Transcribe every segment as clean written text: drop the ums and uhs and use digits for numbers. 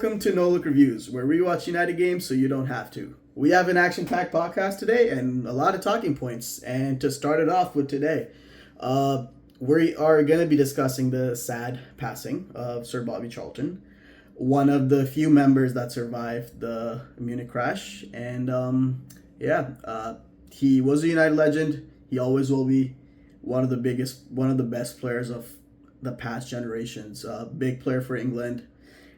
welcome to No Look Reviews, where we watch United games so you don't have to. We have an action-packed podcast today and a lot of talking points. And to start it off with today, we are going to be discussing the sad passing of Sir Bobby Charlton, one of the few members that survived the Munich crash. And he was a United legend. He always will be one of the best players of the past generations. Big player for England.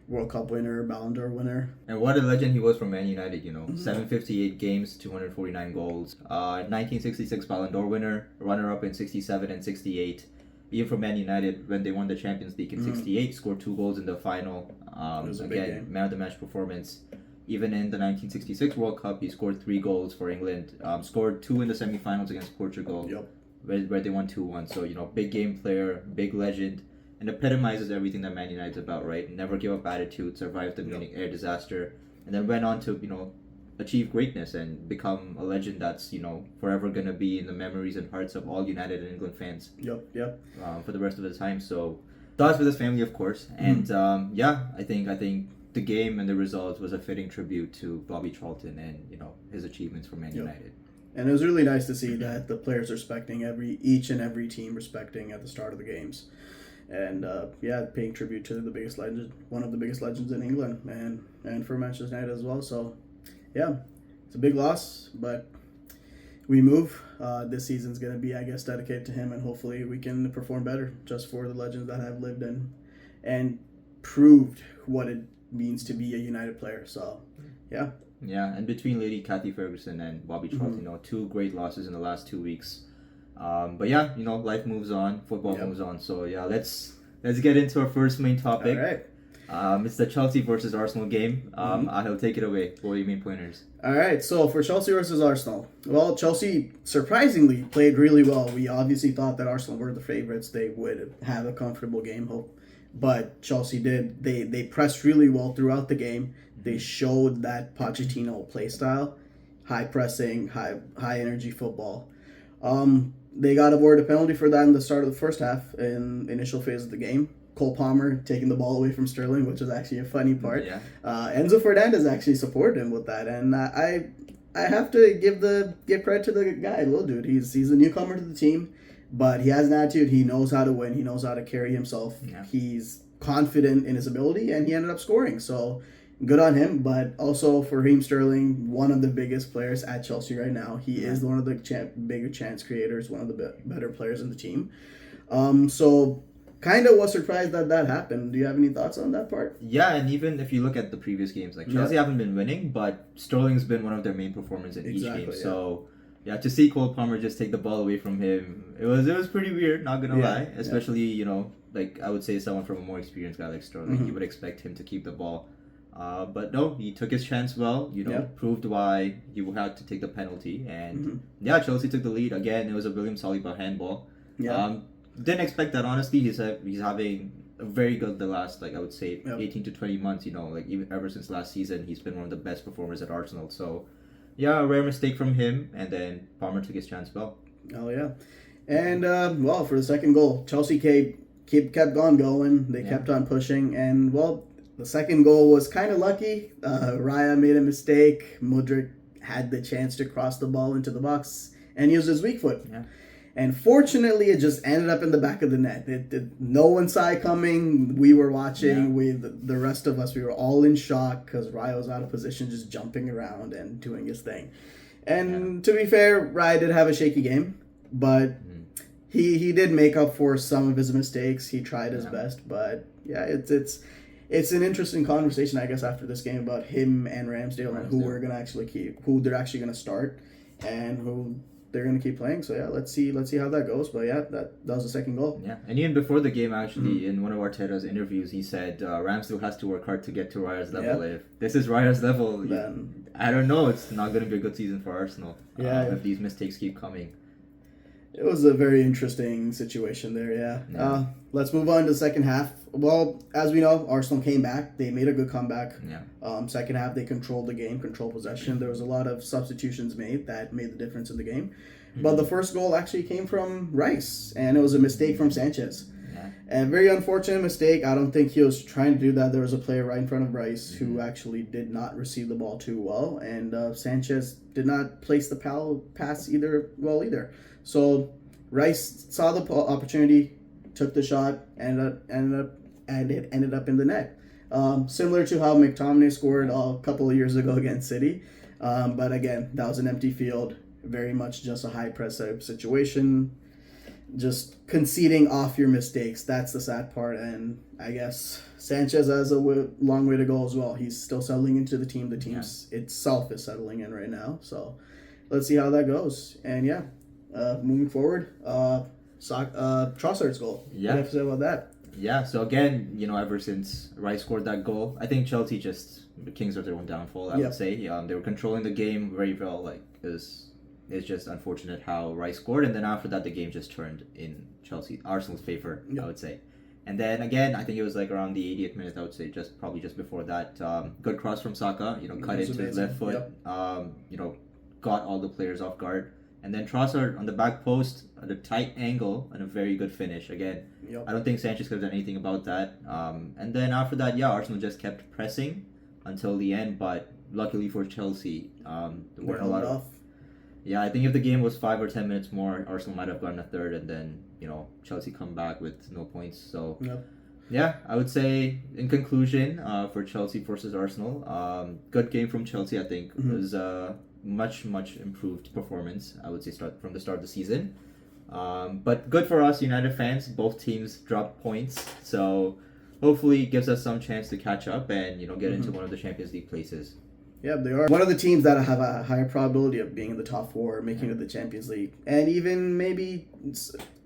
World Cup winner, Ballon d'Or winner. And what a legend he was for Man United, 758 games, 249 goals. 1966 Ballon d'Or winner, runner-up in 67 and 68. Even for Man United, when they won the Champions League in 68, scored 2 goals in the final. Again, man of the match performance. Even in the 1966 World Cup, he scored 3 goals for England. Scored 2 in the semifinals against Portugal, where they won 2-1. So, big game player, big legend. And epitomizes everything that Man United's about, right? Never give up attitude, survived the Munich air disaster, and then went on to, achieve greatness and become a legend that's, forever going to be in the memories and hearts of all United and England fans. Yep. For the rest of the time. So, thoughts with his family, of course. And, I think the game and the result was a fitting tribute to Bobby Charlton and, his achievements for Man United. And it was really nice to see that the players respecting each and every team respecting at the start of the games. And paying tribute to the biggest legend, one of the biggest legends in England, and for Manchester United as well. So, it's a big loss, but we move. This season's going to be, I guess, dedicated to him, and hopefully we can perform better just for the legends that have lived and proved what it means to be a United player. So, yeah. Yeah, and between Lady Kathy Ferguson and Bobby Charlton, 2 great losses in the last 2 weeks. Life moves on, football moves on. So let's get into our first main topic. All right. It's the Chelsea versus Arsenal game. I'll take it away. What are your main pointers? All right. So for Chelsea versus Arsenal, well, Chelsea surprisingly played really well. We obviously thought that Arsenal were the favorites. They would have a comfortable game, but Chelsea did. They pressed really well throughout the game. They showed that Pochettino play style, high pressing, high energy football. They got avoided a penalty for that in the start of the first half in the initial phase of the game. Cole Palmer taking the ball away from Sterling, which was actually a funny part. Yeah. Enzo Fernandez actually supported him with that, and I have to give credit to the guy, little dude. He's a newcomer to the team, but he has an attitude. He knows how to win. He knows how to carry himself. Yeah. He's confident in his ability, and he ended up scoring. So good on him, but also for Raheem Sterling, one of the biggest players at Chelsea right now. He is one of the bigger chance creators, one of the better players in the team. So kind of was surprised that happened. Do you have any thoughts on that part? Yeah, and even if you look at the previous games, Chelsea haven't been winning, but Sterling's been one of their main performers in each game. Yeah. So to see Cole Palmer just take the ball away from him, it was pretty weird, not gonna lie. Especially, I would say someone from a more experienced guy like Sterling, you would expect him to keep the ball. But no, he took his chance well, proved why he had to take the penalty. And Chelsea took the lead. Again, it was a William Saliba handball. Yeah. Didn't expect that, honestly. He's having a very good the last, I would say, 18 to 20 months, even ever since last season, he's been one of the best performers at Arsenal. So, a rare mistake from him. And then Palmer took his chance well. Oh, yeah. And, for the second goal, Chelsea kept on going. They kept on pushing. And, the second goal was kind of lucky. Raya made a mistake. Mudryk had the chance to cross the ball into the box and use his weak foot. Yeah. And fortunately, it just ended up in the back of the net. No one saw it coming. We were watching. The rest of us, we were all in shock because Raya was out of position, just jumping around and doing his thing. And to be fair, Raya did have a shaky game, but he did make up for some of his mistakes. He tried his best, but it's an interesting conversation, I guess, after this game about him and Ramsdale and who we're gonna actually keep, who they're actually gonna start, and who they're gonna keep playing. So let's see how that goes. But that was the second goal. Yeah, and even before the game, actually, in one of Arteta's interviews, he said Ramsdale has to work hard to get to Raya's level. If this is Raya's level, then I don't know. It's not gonna be a good season for Arsenal. If these mistakes keep coming. It was a very interesting situation there, let's move on to the second half. Well, as we know, Arsenal came back. They made a good comeback. Second half, they controlled the game, controlled possession. There was a lot of substitutions made that made the difference in the game. But the first goal actually came from Rice, and it was a mistake from Sanchez. A very unfortunate mistake. I don't think he was trying to do that. There was a player right in front of Rice who actually did not receive the ball too well, and Sanchez did not place the pass either. So Rice saw the opportunity, took the shot, and it ended up in the net. Similar to how McTominay scored a couple of years ago against City, but again, that was an empty field. Very much just a high press type situation. Just conceding off your mistakes. That's the sad part. And I guess Sanchez has a long way to go as well. He's still settling into the team. The team's itself is settling in right now. So let's see how that goes. And moving forward, Trossard's goal. Yeah. What do you have to say about that? Yeah, so again, ever since Rice scored that goal, I think Chelsea just the kings of their own downfall, I would say. They were controlling the game very well. It's just unfortunate how Rice scored, and then after that, the game just turned in Arsenal's favor, I would say. And then again, I think it was around the 80th minute, I would say, probably just before that. Good cross from Saka, cut into his left foot, got all the players off guard. And then Trossard on the back post at a tight angle and a very good finish. Again, I don't think Sanchez could have done anything about that. And then after that, Arsenal just kept pressing until the end, but luckily for Chelsea, there weren't a lot of... Yeah, I think if the game was 5 or 10 minutes more, Arsenal might have gotten a third, and then, Chelsea come back with no points. So, I would say, in conclusion, for Chelsea versus Arsenal, good game from Chelsea, I think. It was a much improved performance, I would say, from the start of the season. But good for us, United fans. Both teams dropped points, so hopefully it gives us some chance to catch up and, get into one of the Champions League places. Yeah, they are one of the teams that have a higher probability of being in the top 4, making it to the Champions League, and even maybe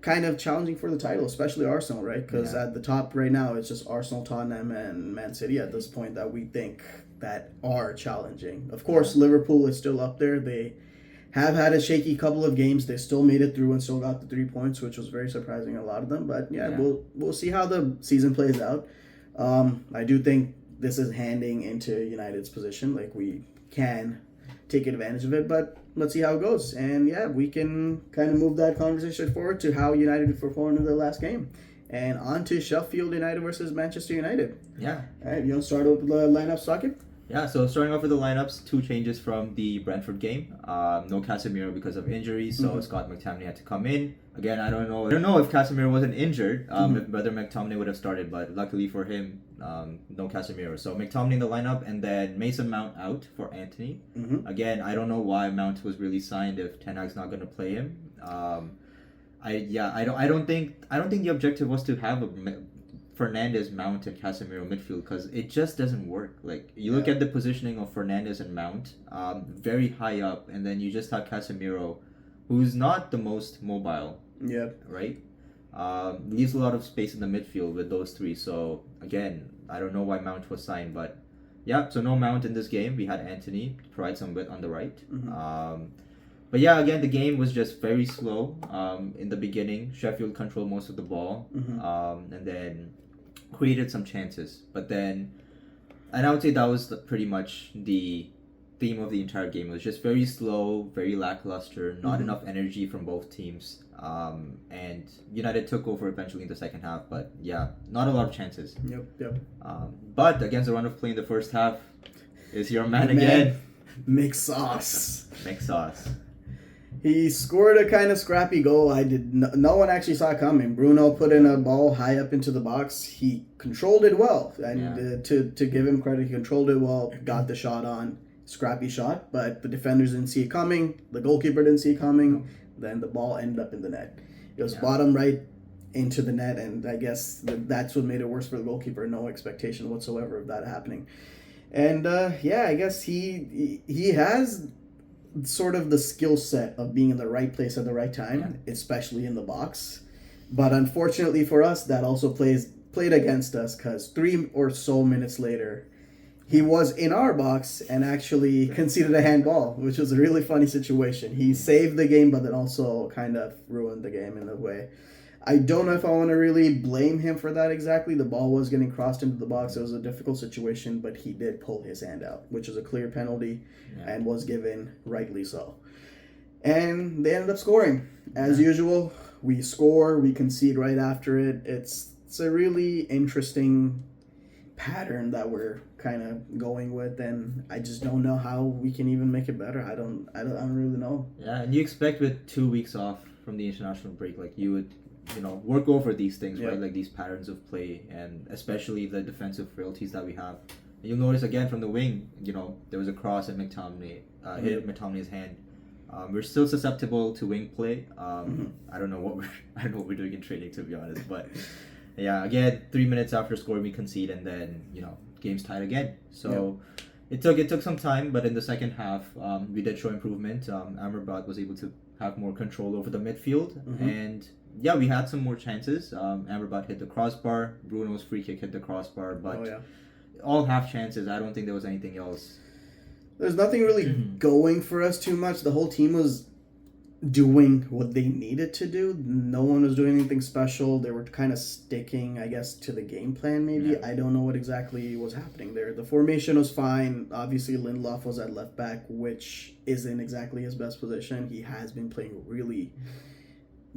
kind of challenging for the title, especially Arsenal, right? Because at the top right now, it's just Arsenal, Tottenham, and Man City at this point that we think that are challenging. Of course, Liverpool is still up there. They have had a shaky couple of games. They still made it through and still got the 3 points, which was very surprising, a lot of them. But we'll see how the season plays out. I do think this is handing into United's position. We can take advantage of it, but let's see how it goes. And we can kind of move that conversation forward to how United performed in their last game. And on to Sheffield United versus Manchester United. Yeah. All right, you want to start with the lineup, Socket? Yeah, so starting off with the lineups, 2 changes from the Brentford game. No Casemiro because of injuries, so Scott McTominay had to come in. Again, I don't know if Casemiro wasn't injured, if whether McTominay would have started, but luckily for him, no Casemiro. So McTominay in the lineup, and then Mason Mount out for Anthony. Again, I don't know why Mount was really signed if Ten Hag's not going to play him. I don't think the objective was to have Fernandes, Mount, and Casemiro midfield, because it just doesn't work. You look at the positioning of Fernandes and Mount, very high up, and then you just have Casemiro, who's not the most mobile. Yeah. Right? Leaves a lot of space in the midfield with those 3. So again, I don't know why Mount was signed, but so no Mount in this game. We had Anthony to provide some bit on the right. But again, the game was just very slow in the beginning. Sheffield controlled most of the ball, and then created some chances. But then, and I would say that was pretty much the theme of the entire game. It was just very slow, very lackluster, not enough energy from both teams. And United took over eventually in the second half, but not a lot of chances. Yep. But against the run of play in the first half is your man again. Mick Sauce. He scored a kind of scrappy goal. No one actually saw it coming. Bruno put in a ball high up into the box. He controlled it well. And to give him credit, he controlled it well, got the shot on. Scrappy shot, but the defenders didn't see it coming. The goalkeeper didn't see it coming. Then the ball ended up in the net. It was bottom right into the net, and I guess that's what made it worse for the goalkeeper. No expectation whatsoever of that happening. And I guess he has sort of the skill set of being in the right place at the right time, especially in the box. But unfortunately for us, that also played against us, because 3 or so minutes later, he was in our box and actually conceded a handball, which was a really funny situation. He saved the game, but then also kind of ruined the game in a way. I don't know if I want to really blame him for that exactly. The ball was getting crossed into the box. It was a difficult situation, but he did pull his hand out, which was a clear penalty and was given rightly so. And they ended up scoring. As usual, we score, we concede right after it. It's it's a really interesting pattern that we're kind of going with, and I just don't know how we can even make it better. I don't really know. Yeah, and you expect with 2 weeks off from the international break, like you would, work over these things, Yeah. right? Like these patterns of play, and especially the defensive frailties that we have. And you'll notice again from the wing, there was a cross at McTominay, hit McTominay's hand. We're still susceptible to wing play. I don't know what we're doing in training, to be honest, but yeah, again, 3 minutes after scoring we concede, and then game's tied again. So it took some time, but in the second half, we did show improvement. Amrabat was able to have more control over the midfield, and yeah, we had some more chances. Amrabat hit the crossbar. Bruno's free kick hit the crossbar, but all half chances. I don't think there was anything else. There's nothing really going for us too much. The whole team was doing what they needed to do. No one was doing anything special. They were kind of sticking, I guess, to the game plan maybe. Yeah. I don't know what exactly was happening there. The formation was fine. Obviously, Lindelof was at left back, which isn't exactly his best position. He has been playing really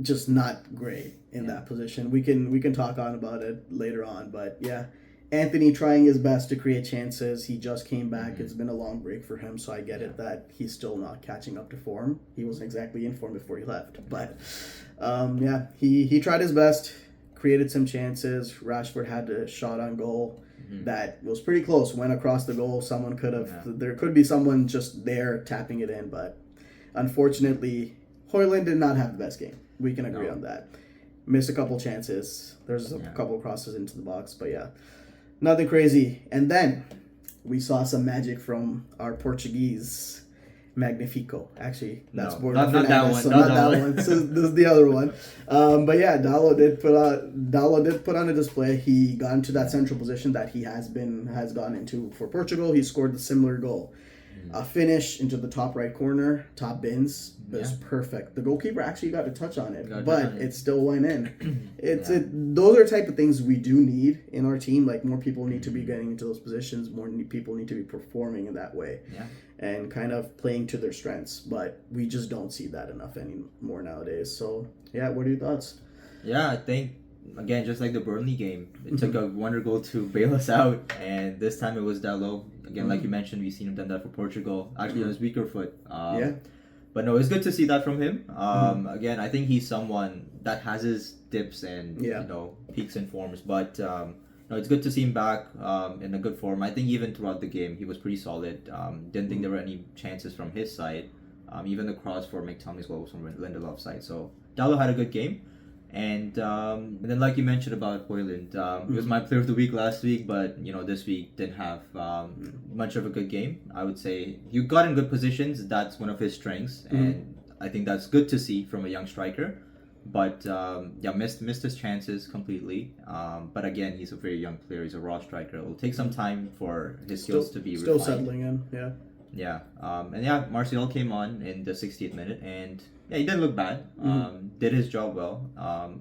just not great in that position. We can talk on about it later on, but yeah. Anthony trying his best to create chances. He just came back. It's been a long break for him, so I get it that he's still not catching up to form. He wasn't exactly in form before he left. But, he tried his best, created some chances. Rashford had a shot on goal that was pretty close. Went across the goal. Someone could have... Yeah. There could be someone just there tapping it in, but unfortunately, Højlund did not have the best game. We can agree on that. Missed a couple chances. There's a couple crosses into the box, but yeah. Nothing crazy. And then we saw some magic from our Portuguese Magnifico. Actually, that's not that one. So not that one. So this is the other one. But yeah, Dalot did put on a display. He got into that central position that he has gone into for Portugal. He scored the similar goal. A finish into the top right corner, top bins. It was perfect. The goalkeeper actually got a touch on it, but it still went in. Those are type of things we do need in our team. Like more people need to be getting into those positions. More people need to be performing in that way, and kind of playing to their strengths. But we just don't see that enough anymore nowadays. So yeah, what are your thoughts? Yeah, I think again, just like the Burnley game, it took a wonder goal to bail us out, and this time it was Dalot. Again, like you mentioned, we've seen him done that for Portugal. Actually, on his weaker foot. But no, it's good to see that from him. Again, I think he's someone that has his dips and peaks and forms. But no, it's good to see him back in a good form. I think even throughout the game, he was pretty solid. Didn't think there were any chances from his side. Even the cross for McTominay's goal was from Lindelof's side. So Dalot had a good game. And then, like you mentioned about Højlund, he was my player of the week last week, but this week didn't have much of a good game. I would say he got in good positions. That's one of his strengths, and I think that's good to see from a young striker. But missed his chances completely. But again, he's a very young player. He's a raw striker. It'll take some time for his skills to be refined. Still settling in, yeah. Yeah, Martial came on in the 60th minute, and he didn't look bad. Did his job well.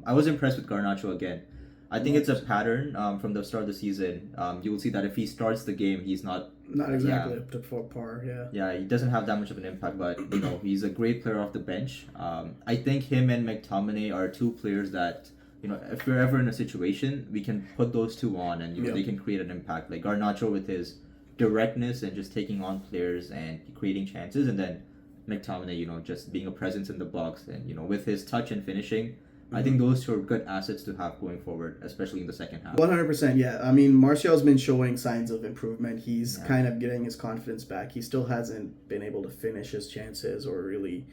I was impressed with Garnacho again. I think it's a pattern from the start of the season. You will see that if he starts the game, he's not exactly up to par. Yeah, he doesn't have that much of an impact, but he's a great player off the bench. I think him and McTominay are two players that if we're ever in a situation, we can put those two on, and they can create an impact. Like Garnacho with his directness and just taking on players and creating chances, and then McTominay, just being a presence in the box, and with his touch and finishing, I think those two are good assets to have going forward, especially in the second half. 100%, yeah. I mean, Martial's been showing signs of improvement. He's kind of getting his confidence back. He still hasn't been able to finish his chances or really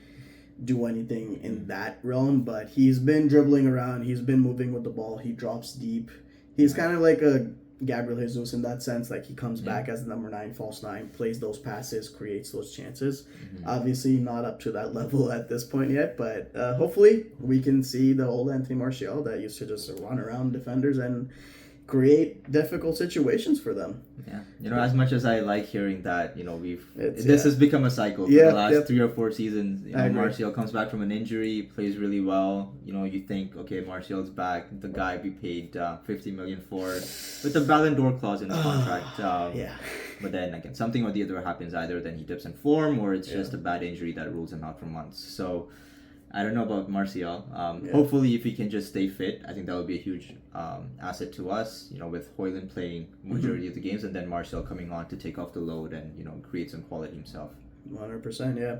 do anything in that realm, but he's been dribbling around. He's been moving with the ball. He drops deep. He's kind of like a Gabriel Jesus in that sense. Like he comes back as the number 9, false 9, plays those passes, creates those chances. Obviously not up to that level at this point yet, but hopefully we can see the old Anthony Martial that used to just run around defenders and create difficult situations for them. As much as I like hearing that, this has become a cycle for the last 3 or 4 seasons. Martial comes back from an injury, plays really well. You think, okay, Martial's back, the guy we paid 50 million for, with the Ballon d'Or clause in his contract. But then again, something or the other happens. Either then he dips in form, or it's just a bad injury that rules him out for months. So I don't know about Martial. Yeah. Hopefully, if he can just stay fit, I think that would be a huge asset to us. With Højlund playing majority of the games, and then Martial coming on to take off the load and create some quality himself. 100%, yeah.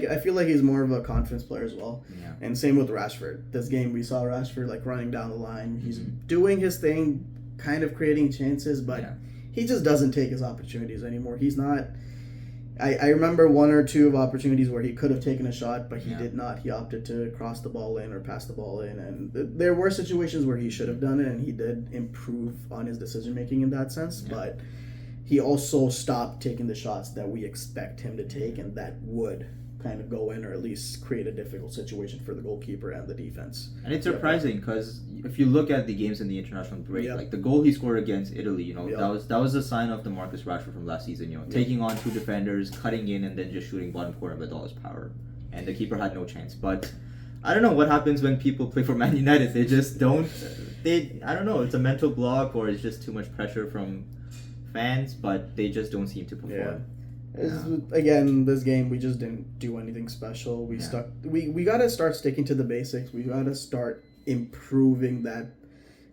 I feel like he's more of a confidence player as well. Yeah. And same with Rashford. This game we saw Rashford like running down the line. He's doing his thing, kind of creating chances, but he just doesn't take his opportunities anymore. He's not. I remember one or two of opportunities where he could have taken a shot, but he did not. He opted to cross the ball in or pass the ball in, and there were situations where he should have done it, and he did improve on his decision making in that sense. But he also stopped taking the shots that we expect him to take, and that would kind of go in or at least create a difficult situation for the goalkeeper and the defense. And it's surprising because if you look at the games in the international break, like the goal he scored against Italy, that was a sign of the Marcus Rashford from last season. Taking on two defenders, cutting in, and then just shooting bottom corner with all his power, and the keeper had no chance. But I don't know what happens when people play for Man United. They just don't. I don't know. It's a mental block or it's just too much pressure from fans, but they just don't seem to perform. Yeah. Again, this game we just didn't do anything special. We got to start sticking to the basics. We got to start improving that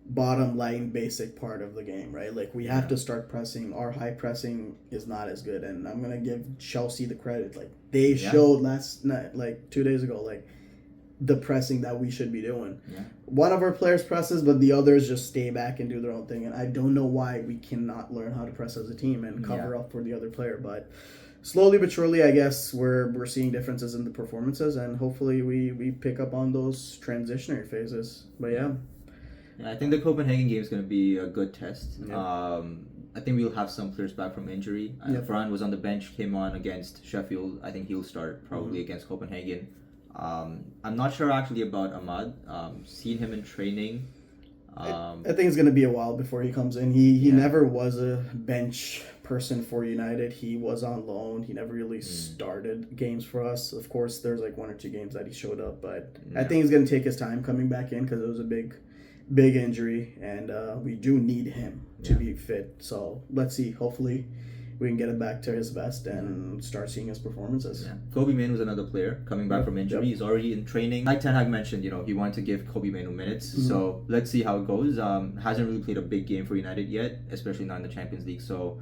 bottom line basic part of the game, right? Like we have to start pressing. Our high pressing is not as good, and I'm gonna give Chelsea the credit. Like they showed last night, like 2 days ago, like the pressing that we should be doing. Yeah. One of our players presses, but the others just stay back and do their own thing. And I don't know why we cannot learn how to press as a team and cover up for the other player. But slowly but surely, I guess we're seeing differences in the performances, and hopefully we pick up on those transitionary phases. But yeah, I think the Copenhagen game is going to be a good test. I think we'll have some players back from injury. Varane was on the bench, came on against Sheffield. I think he'll start probably against Copenhagen. I'm not sure actually about Ahmad. Seen him in training. I think it's going to be a while before he comes in. He never was a bench person for United. He was on loan. He never really started games for us. Of course, there's like one or two games that he showed up, but I think he's going to take his time coming back in because it was a big injury, and we do need him to be fit. So let's see. Hopefully we can get him back to his best and start seeing his performances. Yeah. Kobe Mainoo was another player coming back from injury. He's already in training. Like Ten Hag mentioned, he wanted to give Kobe Mainoo minutes. So let's see how it goes. Hasn't really played a big game for United yet, especially not in the Champions League. So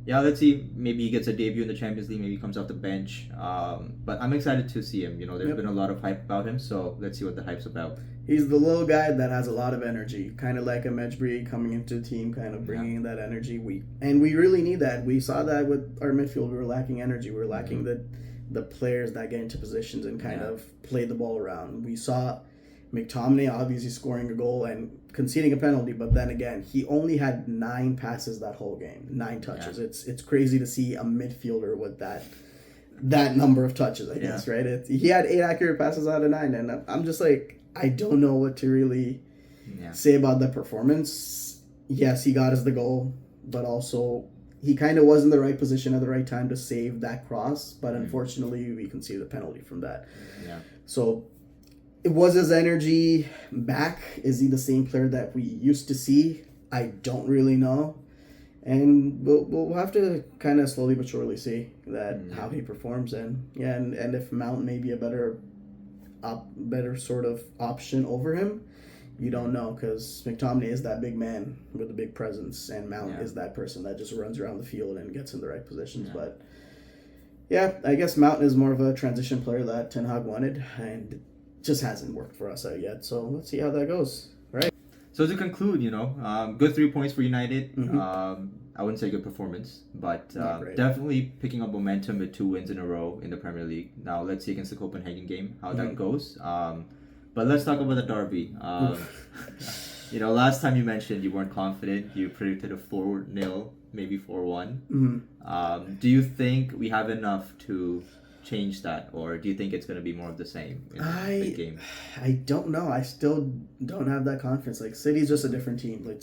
let's see. Maybe he gets a debut in the Champions League. Maybe he comes off the bench. But I'm excited to see him. There's been a lot of hype about him. So let's see what the hype's about. He's the little guy that has a lot of energy, kind of like a Matchweek coming into the team, kind of bringing that energy. We really need that. We saw that with our midfield. We were lacking energy. We were lacking the players that get into positions and kind of play the ball around. We saw McTominay obviously scoring a goal and conceding a penalty, but then again, he only had 9 passes that whole game, 9 touches. It's crazy to see a midfielder with that number of touches, I guess, right? He had 8 accurate passes out of 9, and I'm just like, I don't know what to really say about the performance. Yes, he got us the goal, but also he kind of was in the right position at the right time to save that cross, but unfortunately we conceded a penalty from that. Yeah. So was his energy back? Is he the same player that we used to see? I don't really know. And we'll have to kind of slowly but surely see that how he performs, and if Mount may be a better sort of option over him. You don't know, because McTominay is that big man with a big presence, and Mount is that person that just runs around the field and gets in the right positions. But I guess Mount is more of a transition player that Ten Hag wanted, and it just hasn't worked for us out yet. So let's see how that goes. All right. So to conclude, good 3 points for United. I wouldn't say good performance, but definitely picking up momentum with 2 wins in a row in the Premier League. Now let's see against the Copenhagen game how that goes. But let's talk about the derby. Last time you mentioned you weren't confident. You predicted a 4-0, maybe 4-1. Do you think we have enough to change that, or do you think it's going to be more of the same in the big game? I don't know. I still don't have that confidence. Like, City's just a different team. Like,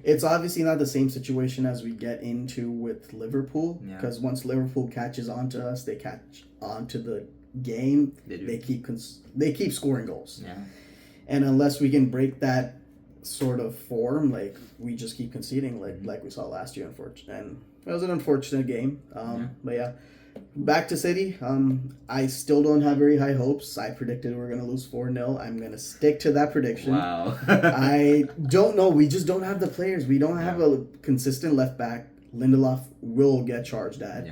it's obviously not the same situation as we get into with Liverpool, because once Liverpool catches on to us, they catch on to the game. They keep scoring goals. Yeah. And unless we can break that sort of form, like, we just keep conceding, like we saw last year, unfortunately. And it was an unfortunate game. But back to City. I still don't have very high hopes. I predicted we're going to lose 4-0. I'm going to stick to that prediction. Wow. I don't know. We just don't have the players. We don't have a consistent left back. Lindelof will get charged at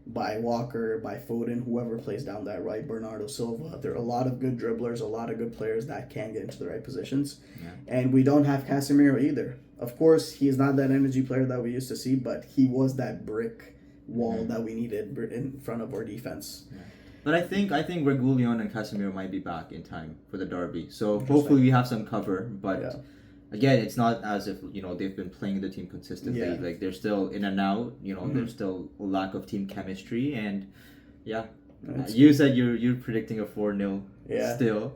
by Walker, by Foden, whoever plays down that right, Bernardo Silva. There are a lot of good dribblers, a lot of good players that can get into the right positions. Yeah. And we don't have Casemiro either. Of course, he's not that energy player that we used to see, but he was that brick wall that we needed in front of our defense. Yeah. But I think Reguilon and Casemiro might be back in time for the derby. So hopefully we have some cover. But again, it's not as if they've been playing the team consistently. Yeah. Like they're still in and out. There's still a lack of team chemistry. And you said you're predicting a 4-0 still.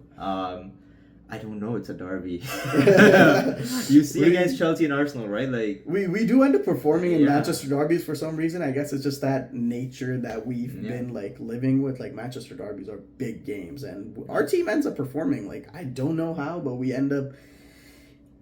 I don't know. It's a derby. You see against Chelsea and Arsenal, right? Like we do end up performing in Manchester derbies for some reason. I guess it's just that nature that we've been like living with. Like Manchester derbies are big games, and our team ends up performing. Like I don't know how, but we end up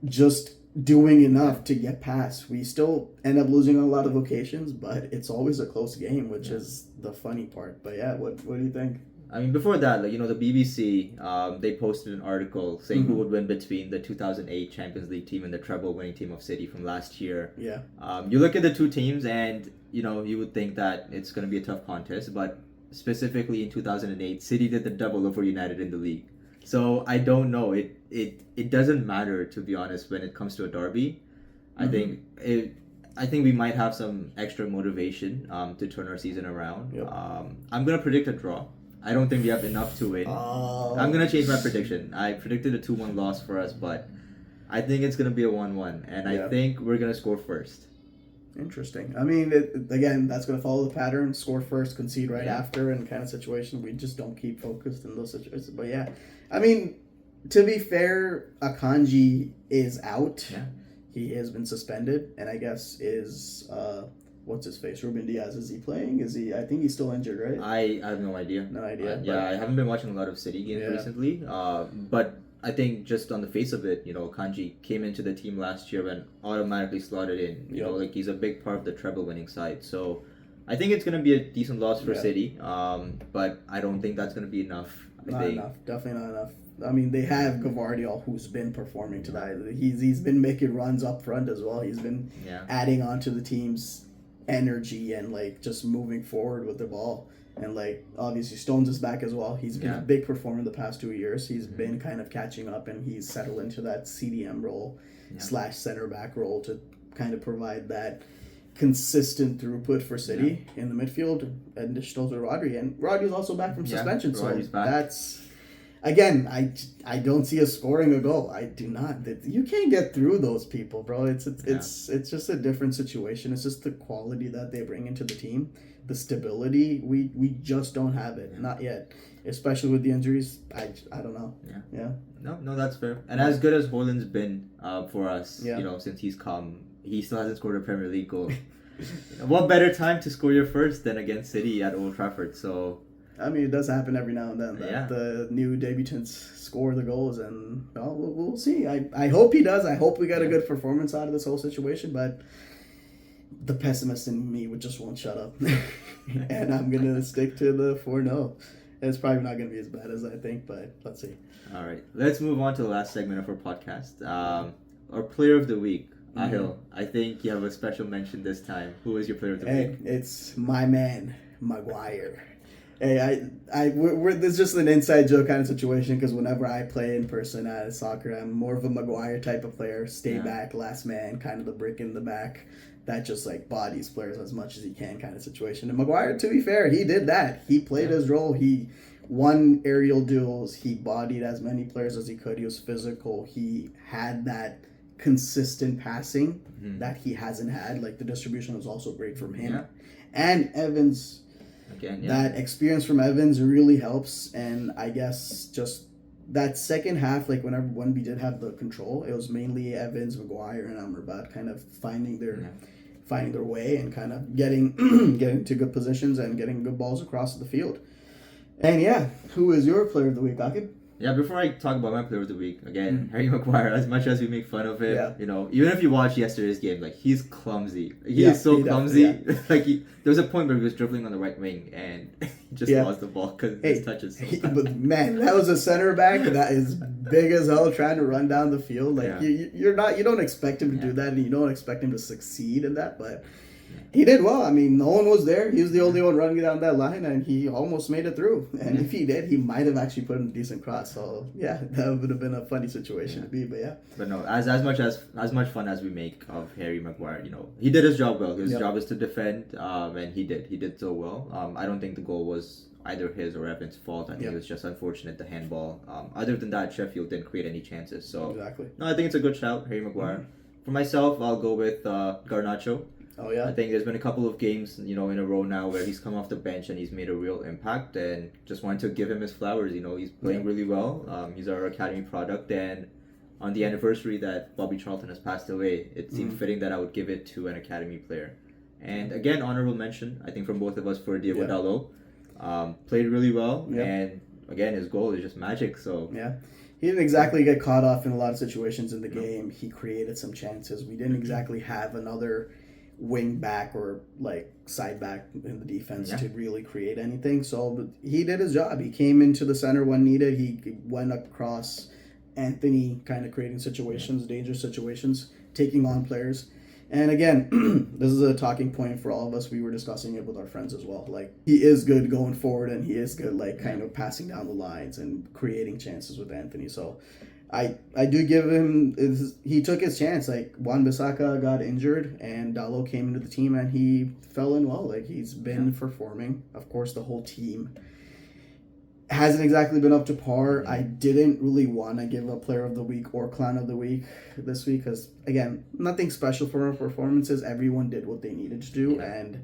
just doing enough to get past. We still end up losing on a lot of occasions, but it's always a close game, which is the funny part. But what do you think? I mean, before that, the BBC, they posted an article saying who would win between the 2008 Champions League team and the treble-winning team of City from last year. Yeah. You look at the two teams, and you would think that it's going to be a tough contest, but specifically in 2008, City did the double over United in the league. So I don't know. It doesn't matter, to be honest, when it comes to a derby. I think we might have some extra motivation to turn our season around. Yep. I'm gonna predict a draw. I don't think we have enough to win. I'm gonna change my prediction. I predicted a 2-1 loss for us, but I think it's gonna be a 1-1, and I think we're gonna score first. Interesting. I mean, again, that's going to follow the pattern. Score first, concede right after, and kind of situation. We just don't keep focused in those situations. But I mean, to be fair, Akanji is out. Yeah. He has been suspended, and I guess is what's his face? Ruben Diaz. Is he playing? Is he? I think he's still injured, right? I have no idea. No idea. I haven't been watching a lot of City games recently. But I think just on the face of it, Kanji came into the team last year and automatically slotted in. You know, like he's a big part of the treble-winning side. So I think it's going to be a decent loss for City, but I don't think that's going to be enough. Enough. Definitely not enough. I mean, they have Gvardiol, who's been performing to that. He's been making runs up front as well. He's been adding on to the team's energy and like just moving forward with the ball. And like obviously Stones is back as well. He's been a big performer the past 2 years. He's been kind of catching up, and he's settled into that CDM role / center back role to kind of provide that consistent throughput for City in the midfield. And Stones with Rodri, and Rodri's also back from suspension. Rodri's so back. That's again, I don't see us scoring a goal. I do not. You can't get through those people, bro. It's just a different situation. It's just the quality that they bring into the team. The stability, we just don't have it. Not yet. Especially with the injuries, I don't know. Yeah. No, that's fair. And as good as Haaland's been for us, since he's come, he still hasn't scored a Premier League goal. What better time to score your first than against City at Old Trafford? So I mean, it does happen every now and then that the new debutants score the goals, and we'll see. I hope he does. I hope we got a good performance out of this whole situation, but the pessimist in me just won't shut up. And I'm going to stick to the 4-0. It's probably not going to be as bad as I think, but let's see. All right. Let's move on to the last segment of our podcast. Our player of the week, Ahil. I think you have a special mention this time. Who is your player of the week? It's my man, Maguire. Hey, this is just an inside joke kind of situation, because whenever I play in person at soccer, I'm more of a Maguire type of player. Stay back, last man, kind of the brick in the back that just like bodies players as much as he can kind of situation. And Maguire, to be fair, he did that. He played his role. He won aerial duels. He bodied as many players as he could. He was physical. He had that consistent passing that he hasn't had. Like the distribution was also great from him. And Evans. Again, that experience from Evans really helps, and I guess just that second half, like when we did have the control, it was mainly Evans, Maguire, and Amrabat kind of finding their way and kind of getting to good positions and getting good balls across the field. And who is your player of the week, Akib? Yeah, before I talk about my player of the week, again, Harry Maguire, as much as we make fun of him, Yeah. you know, even if you watch yesterday's game, like, he's clumsy. He Yeah, is so he clumsy. definitely, Like, there was a point where he was dribbling on the right wing and he just lost the ball because his touch is so bad. But man, that was a center back that is big as hell trying to run down the field. Like you don't expect him to do that, and you don't expect him to succeed in that, but he did well. I mean, no one was there. He was the only one running down that line, and he almost made it through. And if he did, he might have actually put in a decent cross. So yeah, that would have been a funny situation to be. But yeah. But no, as much fun as we make of Harry Maguire, you know, he did his job well. His job is to defend, and he did so well. I don't think the goal was either his or Evan's fault. I think it was just unfortunate, the handball. Other than that, Sheffield didn't create any chances. So exactly. No, I think it's a good shout, Harry Maguire. For myself, I'll go with Garnacho. Oh yeah. I think there's been a couple of games, you know, in a row now where he's come off the bench and he's made a real impact, and just wanted to give him his flowers. You know, he's playing really well. He's our academy product, and on the anniversary that Bobby Charlton has passed away, it seemed fitting that I would give it to an academy player. And again, honorable mention, I think, from both of us for Diego Dalot. Played really well, and again, his goal is just magic. So yeah. He didn't exactly get caught off in a lot of situations in the game. He created some chances. We didn't exactly have another wing back or like side back in the defense to really create anything. So he did his job. He came into the center when needed. He went across Anthony, kind of creating situations, dangerous situations, taking on players. And again, this is a talking point for all of us. We were discussing it with our friends as well. Like, he is good going forward, and he is good, like, kind of passing down the lines and creating chances with Anthony. So I do give him, he took his chance. Like, Wan-Bissaka got injured, and Dalot came into the team, and he fell in well. Like, he's been performing. Of course, the whole team hasn't exactly been up to par. I didn't really want to give a player of the week or clown of the week this week because, again, nothing special for our performances. Everyone did what they needed to do, and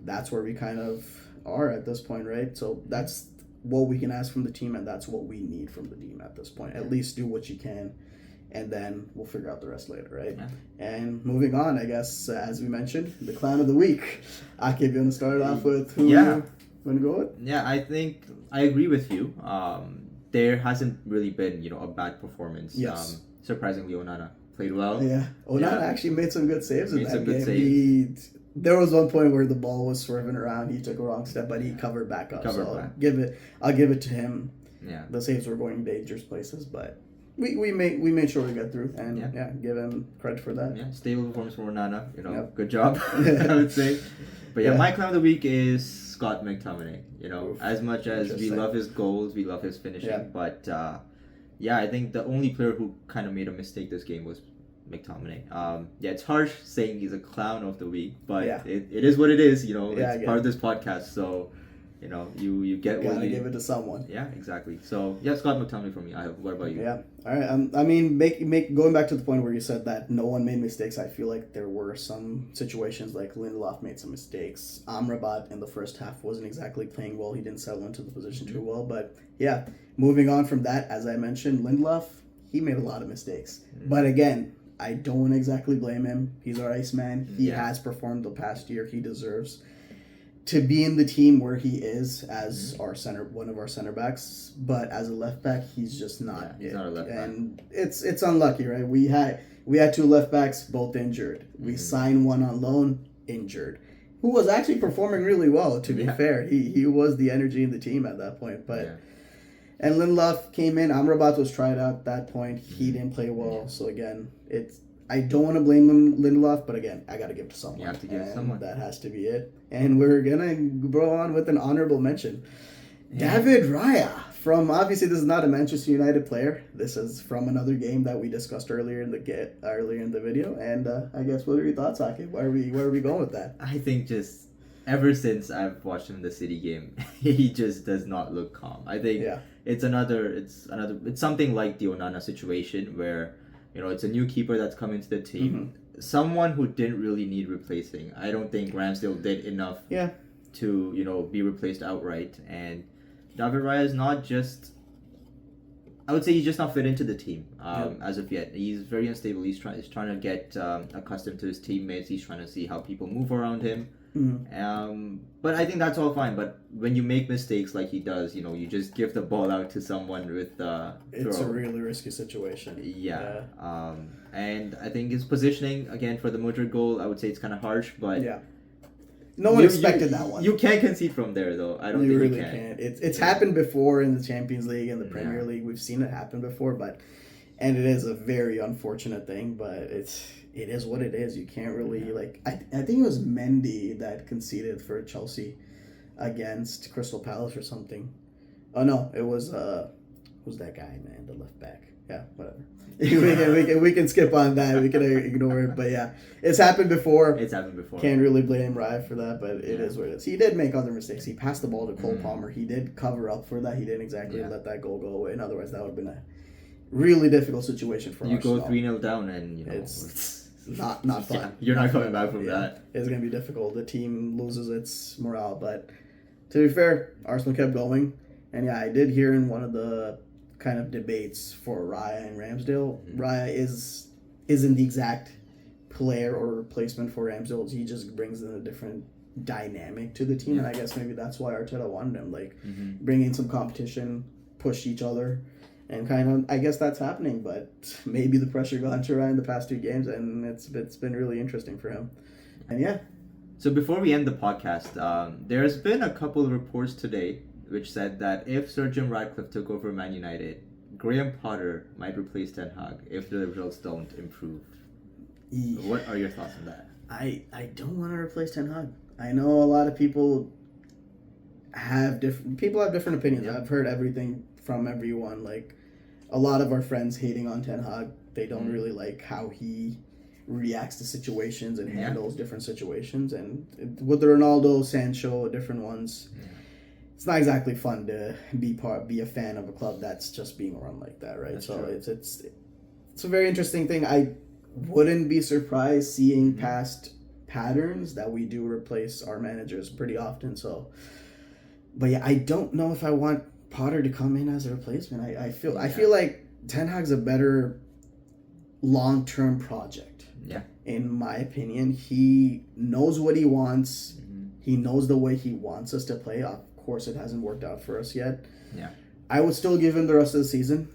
that's where we kind of are at this point, right? So that's what we can ask from the team, and that's what we need from the team at this point. At least do what you can, and then we'll figure out the rest later, right? And moving on, I guess, as we mentioned, the clown of the week. Akib, you want to start off with who you want to go with? Yeah, I think I agree with you. There hasn't really been, a bad performance. Yes. Surprisingly, Onana played well. Yeah, Onana actually made some good saves in that game. There was one point where the ball was swerving around. He took a wrong step, but he covered back up. I'll give it to him. Yeah, the saves were going dangerous places, but we made sure we got through, and give him credit for that. Yeah, stable performance for Onana. Good job, I would say. But my clown of the week is Scott McTominay. As much as we love his goals, we love his finishing, but I think the only player who kind of made a mistake this game was McTominay. It's harsh saying he's a clown of the week, but it is what it is. It's part of this podcast, so you get what you give it to someone. Yeah, exactly. So Scott McTominay for me. What about you? Yeah. All right. I mean, going back to the point where you said that no one made mistakes. I feel like there were some situations like Lindelof made some mistakes. Amrabat in the first half wasn't exactly playing well. He didn't settle into the position too well. But moving on from that, as I mentioned, Lindelof, he made a lot of mistakes. But again, I don't exactly blame him. He's our Iceman. He has performed the past year. He deserves to be in the team where he is as one of our center backs, but as a left back, he's just not. He's not a left back, and it's unlucky, right? We had two left backs, both injured. We signed one on loan, injured, who was actually performing really well. To be fair, he was the energy in the team at that point, but. And Lindelof came in. Amrabat was tried out at that point. He didn't play well. So again, I don't want to blame Lindelof, but again, I got to give it to someone. You have to give it to someone. That has to be it. And we're going to go on with an honorable mention. David Raya. Obviously, this is not a Manchester United player. This is from another game that we discussed earlier in the video. And I guess, what are your thoughts, Aki? Where are we going with that? I think just ever since I've watched him in the City game, he just does not look calm. I think it's something like the Onana situation where it's a new keeper that's come into the team, someone who didn't really need replacing. I don't think Ramsdale did enough to be replaced outright, and David Raya is not just I would say he's just not fit into the team as of yet. He's very unstable. He's trying to get accustomed to his teammates. He's trying to see how people move around him. But I think that's all fine. But when you make mistakes like he does, you just give the ball out to someone with it's a really risky situation. Yeah. And I think his positioning again for the Madrid goal, I would say it's kind of harsh, but yeah. No one expected that one. You can't concede from there, though. I don't think really you can. Can't. It's happened before in the Champions League and the Premier League. We've seen it happen before, and it is a very unfortunate thing. But it is what it is. You can't really I think it was Mendy that conceded for Chelsea against Crystal Palace or something. Oh no, it was who's that guy, man? The left back. Yeah, whatever. we can skip on that. We can ignore it. But yeah, it's happened before. Can't really blame Raya for that, but it is what it is. He did make other mistakes. He passed the ball to Cole Palmer. He did cover up for that. He didn't exactly let that goal go away. And otherwise, that would have been a really difficult situation for Arsenal. You go 3-0 down, and it's not fun. Yeah, you're not coming back from that. It's gonna be difficult. The team loses its morale, but to be fair, Arsenal kept going. And yeah, I did hear in one of the kind of debates for Raya and Ramsdale. Raya isn't the exact player or replacement for Ramsdale. He just brings in a different dynamic to the team, and I guess maybe that's why Arteta wanted him, bring in some competition, push each other, and kind of I guess that's happening. But maybe the pressure got to Raya in the past 2 games, and it's been really interesting for him. And yeah. So before we end the podcast, there's been a couple of reports today which said that if Sir Jim Ratcliffe took over Man United, Graham Potter might replace Ten Hag if the results don't improve. What are your thoughts on that? I don't want to replace Ten Hag. I know a lot of people have different opinions. I've heard everything from everyone. Like a lot of our friends hating on Ten Hag. They don't really like how he reacts to situations and handles different situations. And with the Ronaldo, Sancho, different ones. It's not exactly fun to be a fan of a club that's just being run like that, right? That's so true. it's a very interesting thing. I wouldn't be surprised seeing past patterns that we do replace our managers pretty often. So, but yeah, I don't know if I want Potter to come in as a replacement. I feel like Ten Hag's a better long-term project. Yeah. In my opinion, he knows what he wants. He knows the way he wants us to play. Of course, it hasn't worked out for us yet. Yeah. I would still give him the rest of the season.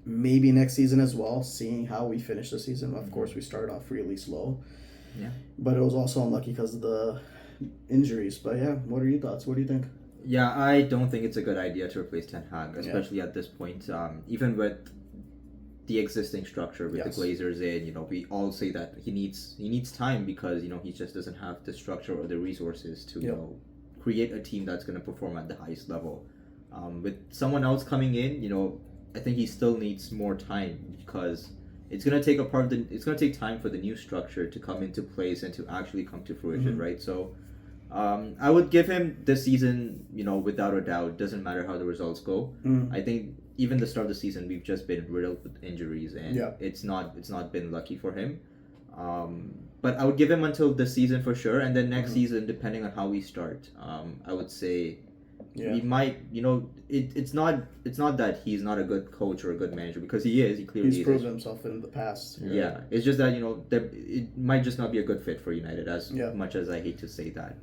Maybe next season as well, seeing how we finish the season. Of course, we started off really slow. Yeah. But it was also unlucky because of the injuries. But yeah, what are your thoughts? What do you think? Yeah, I don't think it's a good idea to replace Ten Hag, especially at this point. Even with the existing structure with the Glazers in, we all say that he needs time because he just doesn't have the structure or the resources to create a team that's going to perform at the highest level. With someone else coming in, I think he still needs more time because it's going to take time for the new structure to come into place and to actually come to fruition, right? So I would give him this season, without a doubt. Doesn't matter how the results go. I think even the start of the season, we've just been riddled with injuries, and it's not been lucky for him. But I would give him until this season for sure, and then next season, depending on how we start, I would say we might. It's not that he's not a good coach or a good manager because he is. He clearly he's proven himself in the past. Right? Yeah, it's just that it might just not be a good fit for United. As much as I hate to say that,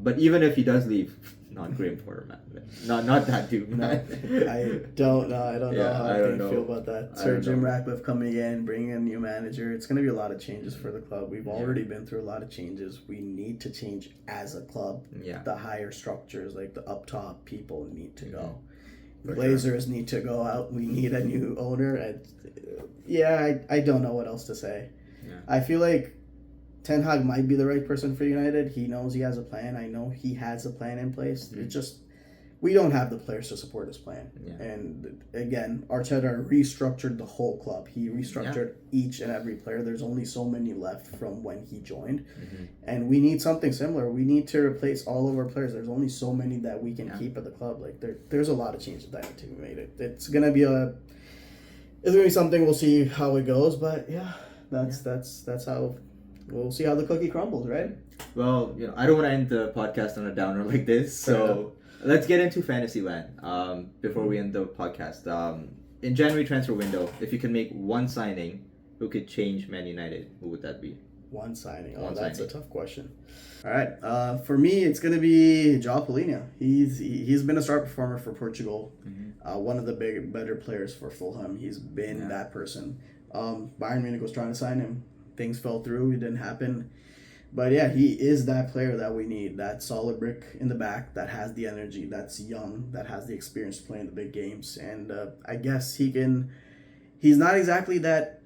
but even if he does leave, not Graham Potter, man, not that dude, man. I don't know. I don't know how I feel about that. Sir Jim Ratcliffe coming in, bringing in a new manager. It's going to be a lot of changes for the club. We've already been through a lot of changes. We need to change as a club. Yeah. The higher structures, like the up top people, need to go. The Glazers need to go out. We need a new owner. I don't know what else to say. Yeah. I feel like Ten Hag might be the right person for United. He knows he has a plan. I know he has a plan in place. It's just we don't have the players to support his plan. Yeah. And again, Arteta restructured the whole club. He restructured each and every player. There's only so many left from when he joined. And we need something similar. We need to replace all of our players. There's only so many that we can keep at the club. Like there's a lot of changes that need to be made. It's gonna be something. We'll see how it goes. But that's how we'll see how the cookie crumbles, right? Well, I don't want to end the podcast on a downer like this, so let's get into Fantasyland before we end the podcast. In January transfer window, if you can make one signing who could change Man United, who would that be? One signing. Oh, One that's signing. a tough question. All right. For me, it's going to be João Palhinha. He's been a star performer for Portugal. One of the better players for Fulham. He's been that person. Bayern Munich was trying to sign him. Things fell through. It didn't happen. But yeah, he is that player that we need. That solid brick in the back that has the energy, that's young, that has the experience to play in the big games. And I guess he's not exactly that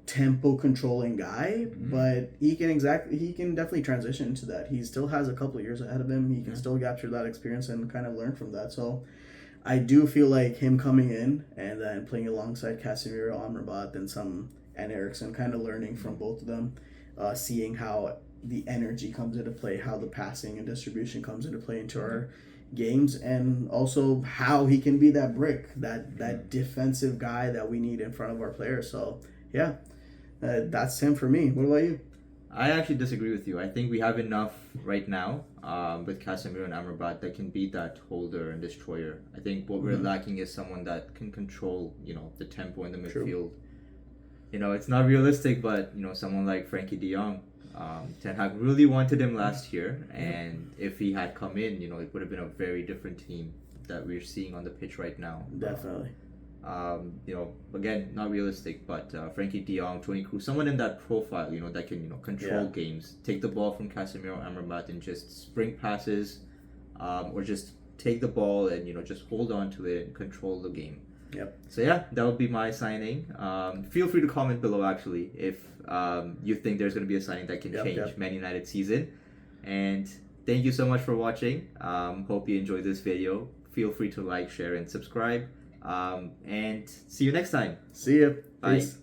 tempo controlling guy, but he can definitely transition into that. He still has a couple of years ahead of him. He can still capture that experience and kind of learn from that. So I do feel like him coming in and then playing alongside Casemiro, Amrabat, and Eriksen, kind of learning from both of them, seeing how the energy comes into play, how the passing and distribution comes into play into our games, and also how he can be that brick, that defensive guy that we need in front of our players. So yeah, that's him for me. What about you? I actually disagree with you. I think we have enough right now with Casemiro and Amrabat that can be that holder and destroyer. I think what we're lacking is someone that can control, the tempo in the midfield. True. It's not realistic, but someone like Frankie De Jong, Ten Hag really wanted him last year, and if he had come in, it would have been a very different team that we're seeing on the pitch right now. Definitely. Again, not realistic, but Frankie De Jong, Toni Kroos, someone in that profile, that can, control games, take the ball from Casemiro, Amrabat, and just spring passes, or just take the ball and, just hold on to it and control the game. Yep. So yeah, that would be my signing. Feel free to comment below actually if you think there's going to be a signing that can change Man United season. And thank you so much for watching. Hope you enjoyed this video. Feel free to like, share, and subscribe. And see you next time. See ya. Bye. Peace.